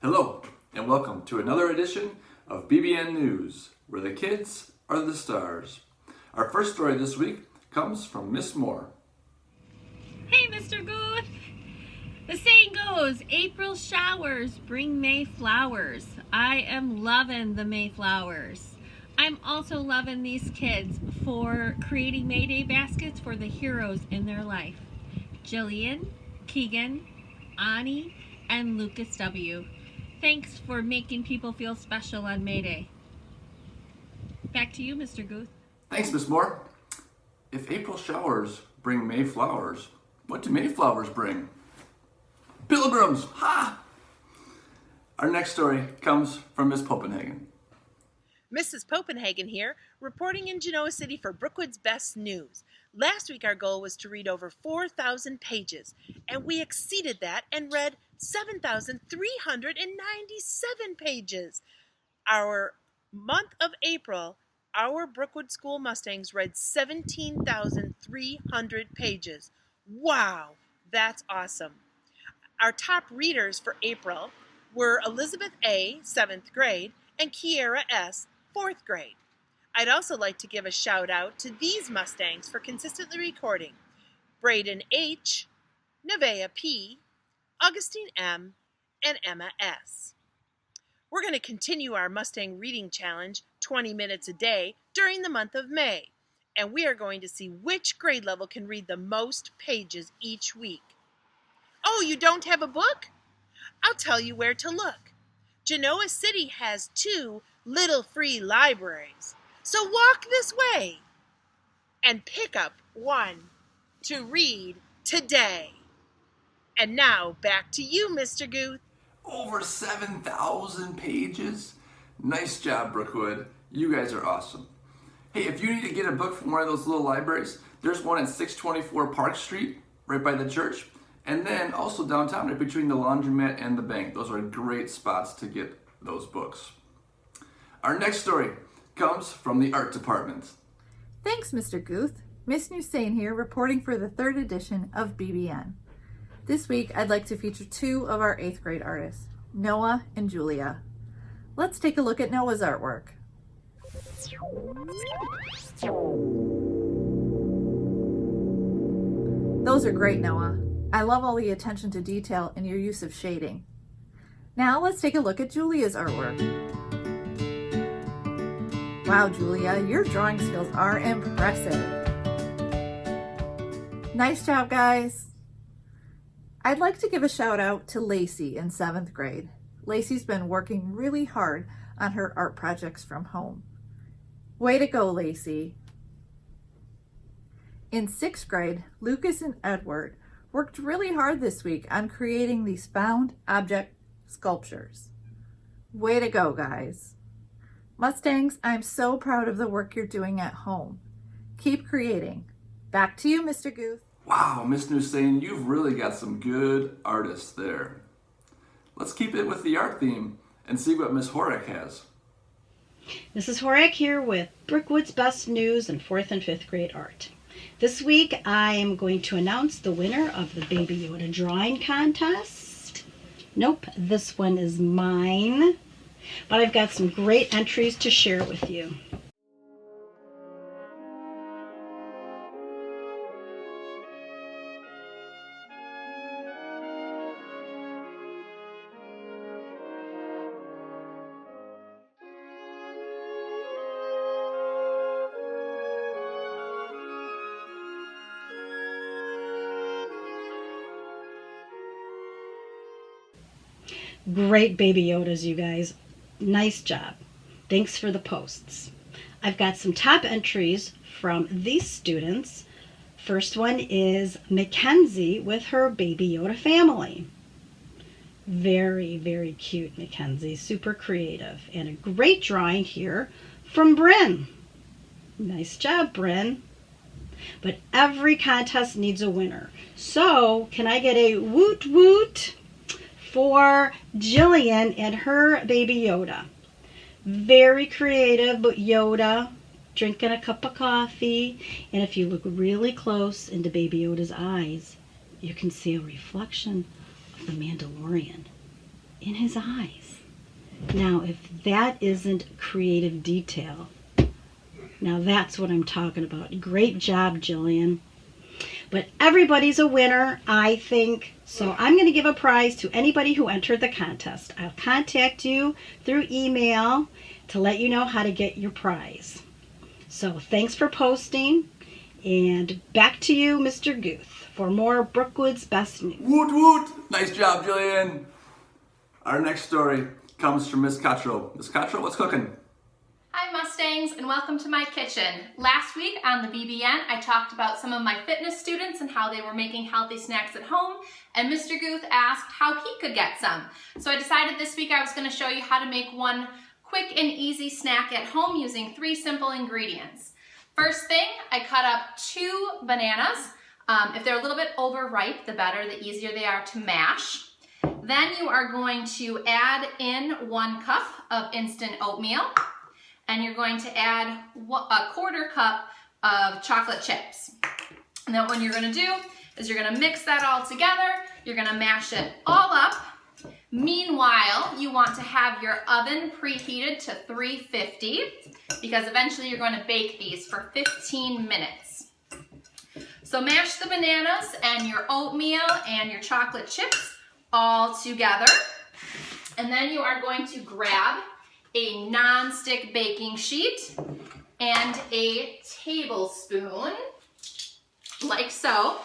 Hello, and welcome to another edition of BBN News, where the kids are the stars. Our first story this week comes from Miss Moore. Hey, Mr. Guth! The saying goes, April showers bring May flowers. I am loving the May flowers. I'm also loving these kids for creating May Day baskets for the heroes in their life. Jillian, Keegan, Ani, and Lucas W. Thanks for making people feel special on May Day. Back to you, Mr. Guth. Thanks, Miss Moore. If April showers bring May flowers, what do May flowers bring? Pilgrims! Ha! Our next story comes from Miss Popenhagen. Mrs. Popenhagen here, reporting in Genoa City for Brookwood's Best News. Last week our goal was to read over 4,000 pages, and we exceeded that and read 7,397 pages. Our month of April, our Brookwood School Mustangs read 17,300 pages. Wow, that's awesome. Our top readers for April were Elizabeth A., 7th grade, and Kiera S., 4th grade. I'd also like to give a shout out to these Mustangs for consistently recording: Braden H., Nevaeh P., Augustine M., and Emma S. We're going to continue our Mustang Reading Challenge 20 minutes a day during the month of May, and we are going to see which grade level can read the most pages each week. Oh, you don't have a book? I'll tell you where to look. Genoa City has 2 little free libraries, so walk this way and pick up one to read today. And now, back to you, Mr. Guth. Over 7,000 pages? Nice job, Brookwood. You guys are awesome. Hey, if you need to get a book from one of those little libraries, there's one at 624 Park Street, right by the church, and then also downtown, right between the laundromat and the bank. Those are great spots to get those books. Our next story comes from the art department. Thanks, Mr. Guth. Miss Nussain here, reporting for the 3rd edition of BBN. This week, I'd like to feature 2 of our 8th grade artists, Noah and Julia. Let's take a look at Noah's artwork. Those are great, Noah. I love all the attention to detail and your use of shading. Now let's take a look at Julia's artwork. Wow, Julia, your drawing skills are impressive. Nice job, guys. I'd like to give a shout out to Lacey in 7th grade. Lacey's been working really hard on her art projects from home. Way to go, Lacey. In 6th grade, Lucas and Edward worked really hard this week on creating these found object sculptures. Way to go, guys. Mustangs, I'm so proud of the work you're doing at home. Keep creating. Back to you, Mr. Guth. Wow, Miss Nussain, you've really got some good artists there. Let's keep it with the art theme and see what Miss Horak has. This is Horak here with Brookwood's Best News in 4th and 5th grade art. This week I am going to announce the winner of the Baby Yoda drawing contest. Nope, this one is mine, but I've got some great entries to share with you. Great Baby Yodas, you guys. Nice job. Thanks for the posts. I've got some top entries from these students. First one is Mackenzie with her Baby Yoda family. Very, very cute, Mackenzie. Super creative. And a great drawing here from Bryn. Nice job, Bryn. But every contest needs a winner. So, can I get a woot woot for Jillian and her Baby Yoda? Very creative, but Yoda drinking a cup of coffee. And if you look really close into Baby Yoda's eyes, you can see a reflection of the Mandalorian. in his eyes. Now, if that isn't creative detail, now that's what I'm talking about. Great job, Jillian. But everybody's a winner, I think. So I'm going to give a prize to anybody who entered the contest. I'll contact you through email to let you know how to get your prize. So thanks for posting. And back to you, Mr. Guth, for more Brookwood's Best News. Woot woot! Nice job, Jillian. Our next story comes from Miss Cottrell. Miss Cottrell, what's cooking? Hi Mustangs, and welcome to my kitchen. Last week on the BBN, I talked about some of my fitness students and how they were making healthy snacks at home, and Mr. Guth asked how he could get some. So I decided this week I was going to show you how to make one quick and easy snack at home using 3 simple ingredients. First thing, I cut up 2 bananas. If they're a little bit overripe, the better, the easier they are to mash. Then you are going to add in 1 cup of instant oatmeal. And you're going to add a 1/4 cup of chocolate chips. And then what you're going to do is you're going to mix that all together. You're going to mash it all up. Meanwhile, you want to have your oven preheated to 350 because eventually you're going to bake these for 15 minutes. So mash the bananas and your oatmeal and your chocolate chips all together. And then you are going to grab a non-stick baking sheet and a tablespoon, like so.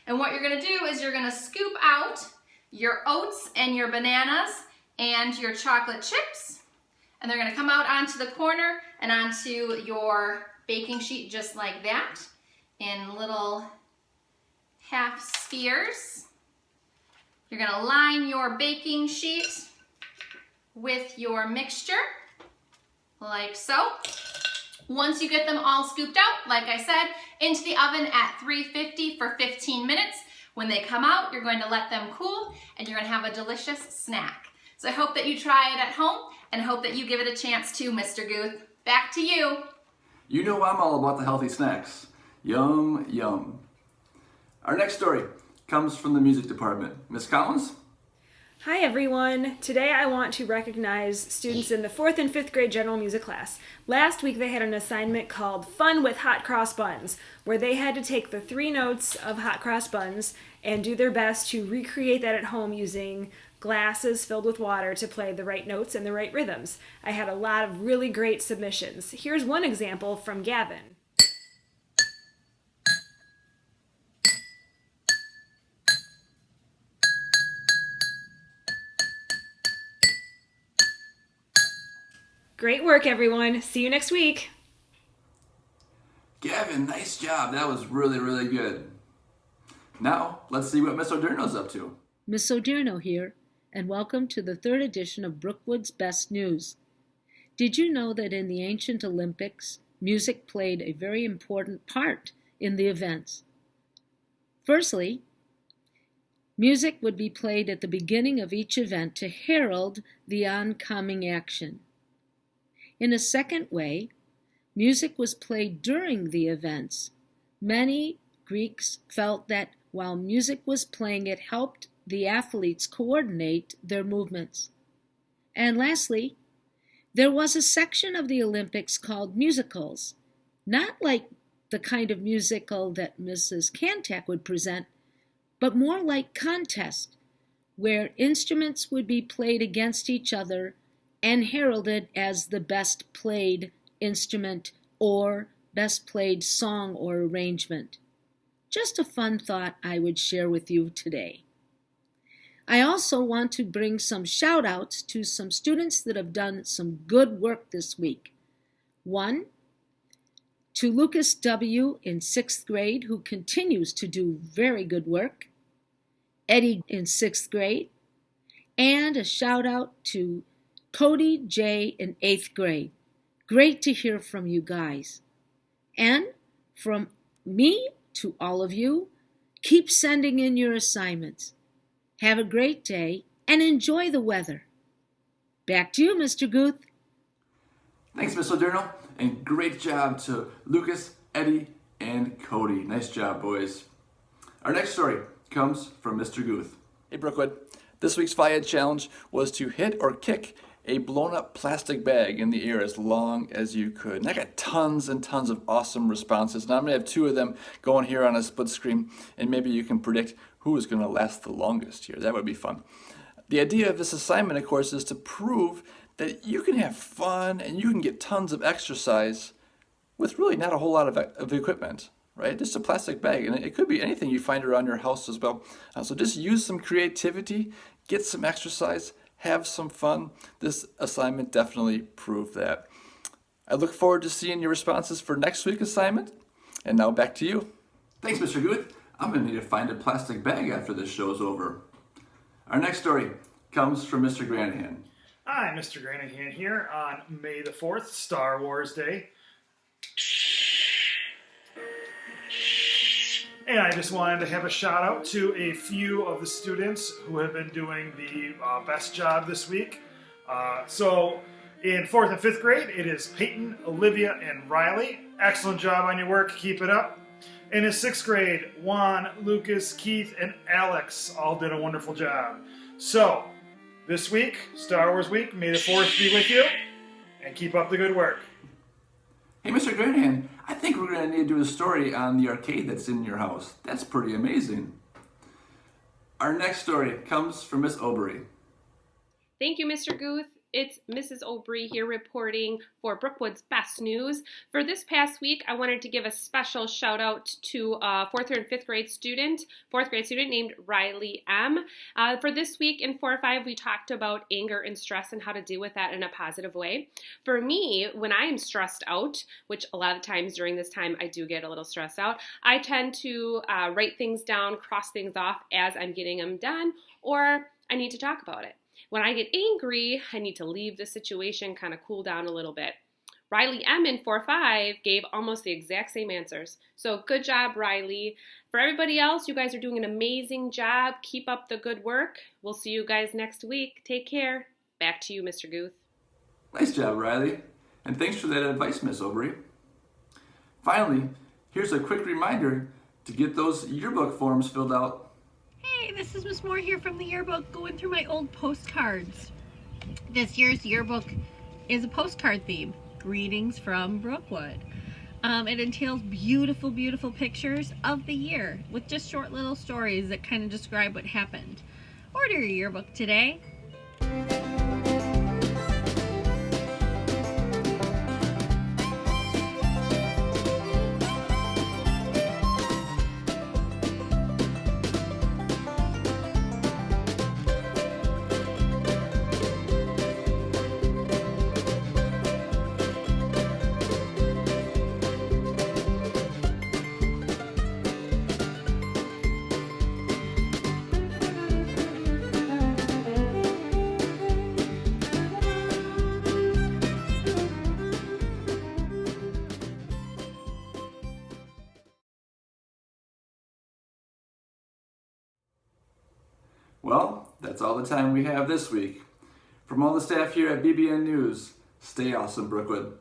And what you're gonna do is you're gonna scoop out your oats and your bananas and your chocolate chips, and they're gonna come out onto the corner and onto your baking sheet just like that in little half spheres. You're gonna line your baking sheet with your mixture, like so. Once you get them all scooped out, like I said, into the oven at 350 for 15 minutes. When they come out, you're going to let them cool and you're gonna have a delicious snack. So I hope that you try it at home and hope that you give it a chance too, Mr. Guth. Back to you. You know I'm all about the healthy snacks. Yum, yum. Our next story comes from the music department. Miss Collins? Hi everyone! Today I want to recognize students in the 4th and 5th grade general music class. Last week they had an assignment called Fun with Hot Cross Buns, where they had to take the 3 notes of hot cross buns and do their best to recreate that at home using glasses filled with water to play the right notes and the right rhythms. I had a lot of really great submissions. Here's one example from Gavin. Great work, everyone. See you next week. Gavin, nice job. That was really, really good. Now, let's see what Miss O'Dirno's up to. Miss O'Dirno here, and welcome to the 3rd edition of Brookwood's Best News. Did you know that in the ancient Olympics, music played a very important part in the events? Firstly, music would be played at the beginning of each event to herald the oncoming action. In a second way, music was played during the events. Many Greeks felt that while music was playing, it helped the athletes coordinate their movements. And lastly, there was a section of the Olympics called musicals, not like the kind of musical that Mrs. Kantak would present, but more like contests, where instruments would be played against each other and heralded as the best played instrument or best played song or arrangement. Just a fun thought I would share with you today. I also want to bring some shout outs to some students that have done some good work this week. One, to Lucas W. in 6th grade, who continues to do very good work. Eddie in 6th grade. And a shout out to Cody J. in 8th grade. Great to hear from you guys. And from me to all of you, keep sending in your assignments. Have a great day and enjoy the weather. Back to you, Mr. Guth. Thanks, Miss O'Dirno, and great job to Lucas, Eddie, and Cody. Nice job, boys. Our next story comes from Mr. Guth. Hey, Brookwood. This week's FIAD challenge was to hit or kick a blown up plastic bag in the air as long as you could. And I got tons and tons of awesome responses. And I'm going to have 2 of them going here on a split screen, and maybe you can predict who is going to last the longest here. That would be fun. The idea of this assignment, of course, is to prove that you can have fun and you can get tons of exercise with really not a whole lot of equipment, right? Just a plastic bag. And it could be anything you find around your house as well. So just use some creativity, get some exercise, have some fun. This assignment definitely proved that. I look forward to seeing your responses for next week's assignment. And now back to you. Thanks, Mr. Guth. I'm going to need to find a plastic bag after this show's over. Our next story comes from Mr. Granahan. Hi, Mr. Granahan here on May the 4th, Star Wars Day. And I just wanted to have a shout out to a few of the students who have been doing the best job this week. So in 4th and 5th grade, it is Peyton, Olivia, and Riley. Excellent job on your work. Keep it up. And in 6th grade, Juan, Lucas, Keith, and Alex all did a wonderful job. So this week, Star Wars Week, may the 4th be with you, and keep up the good work. Hey, Mr. Granahan, I think we're going to need to do a story on the arcade that's in your house. That's pretty amazing. Our next story comes from Miss Obery. Thank you, Mr. Guth. It's Mrs. Obery here reporting for Brookwood's Best News. For this past week, I wanted to give a special shout out to a 4th and 5th grade student, named Riley M. For this week in 4-5, we talked about anger and stress and how to deal with that in a positive way. For me, when I am stressed out, which a lot of times during this time I do get a little stressed out, I tend to write things down, cross things off as I'm getting them done, or I need to talk about it. When I get angry, I need to leave the situation, kind of cool down a little bit. Riley M. in 4-5 gave almost the exact same answers. So good job, Riley. For everybody else, you guys are doing an amazing job. Keep up the good work. We'll see you guys next week. Take care. Back to you, Mr. Guth. Nice job, Riley. And thanks for that advice, Miss Obery. Finally, here's a quick reminder to get those yearbook forms filled out. Hey, this is Miss Moore here from the yearbook, going through my old postcards. This year's yearbook is a postcard theme, Greetings from Brookwood. It entails beautiful, beautiful pictures of the year with just short little stories that kind of describe what happened. Order your yearbook today. Well, that's all the time we have this week. From all the staff here at BBN News, stay awesome, Brookwood.